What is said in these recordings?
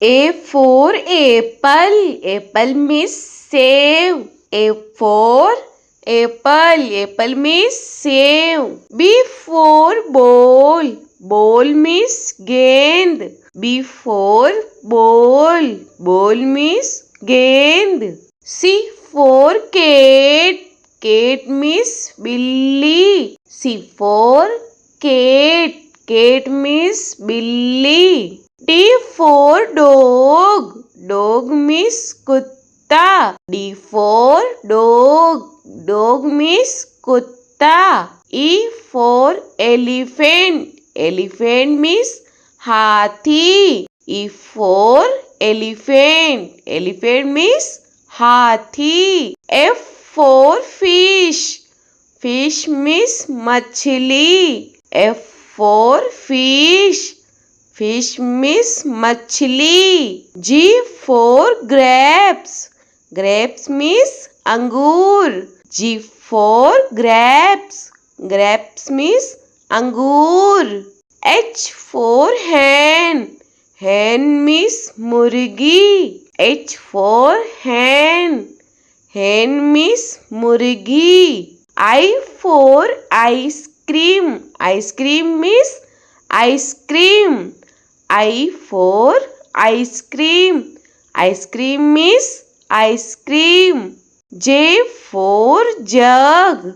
A for apple. Apple means save. A for apple. Apple means save. B for ball. Ball means gend. B for ball. Ball means gend. C for cat. Cat means billy. C for cat. Cat means billy. D for dog. Dog means kutta. D for dog. Dog means kutta. E for elephant. Elephant means hathi. E for elephant. Elephant means hathi. F for fish. Fish means machli. F for fish. Fish means machli. G for grapes. Grapes means angur. G for grapes. Grapes means angur. H for hen. Hen means murgi. H for hen. Hen means murgi. I for ice cream. Ice cream means ice cream. I for ice cream. Ice cream means ice cream. J for jug.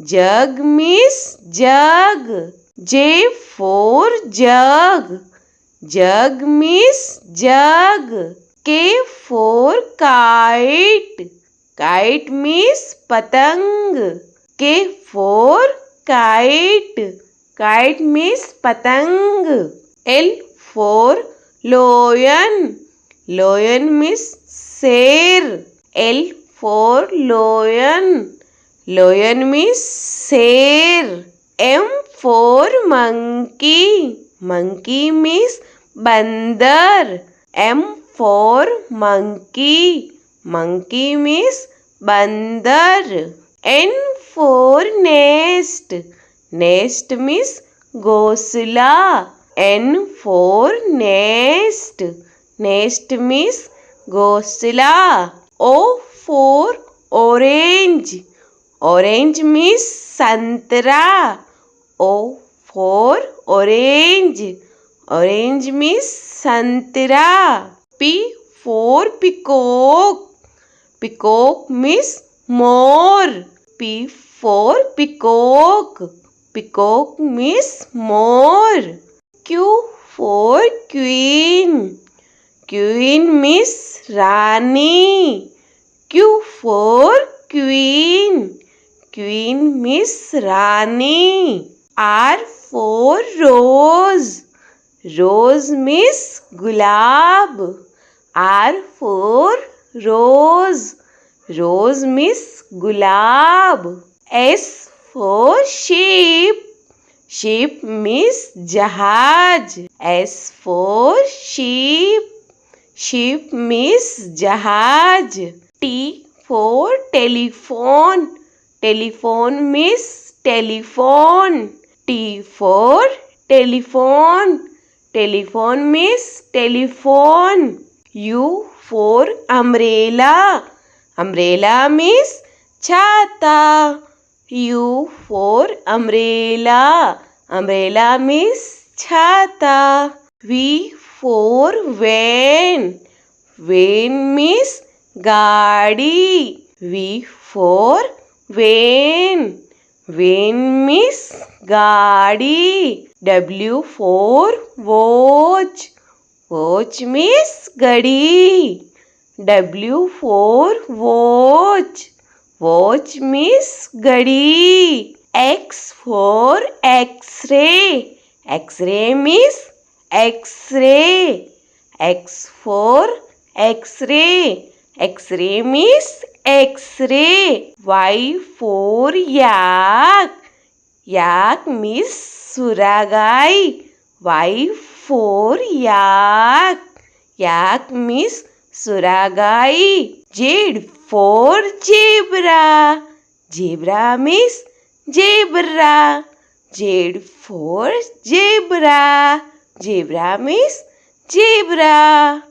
Jug means jug. J for jug. Jug means jug. K for kite. Kite means patang. K for kite. Kite means patang. L for lion. Lion means शेर. L for lion. Lion means शेर. M for monkey. Monkey means बंदर. M for monkey. Monkey means बंदर. N for nest. Nest means घोंसला. N for nest. Nest means घोंसला. O for orange. Orange means संतरा. O for orange. Orange means संतरा. P for peacock. Peacock means more. P for peacock. Peacock means more. Q for queen. Queen means Rani. Q for queen. Queen means Rani. R for rose. Rose means gulab. R for rose. Rose means gulab. S for sheep. Sheep means जहाज. S for sheep. Sheep means जहाज. T for telephone. Telephone means telephone. T for telephone. Telephone means telephone. U for umbrella. Umbrella means छाता. U for umbrella. Umbrella means छाता. V for van. Van means गाड़ी. V for van. Van means गाड़ी. W for watch. Watch means घड़ी. W for watch. Watch means घड़ी. X for X-ray. X-ray means X-ray. X for X-ray. X-ray means X-ray. Y for yak. Yak means सुरागाई. Y for yak. Yak means सुरागाई. Z for zebra. Zebra means zebra. Z for zebra. Zebra means zebra.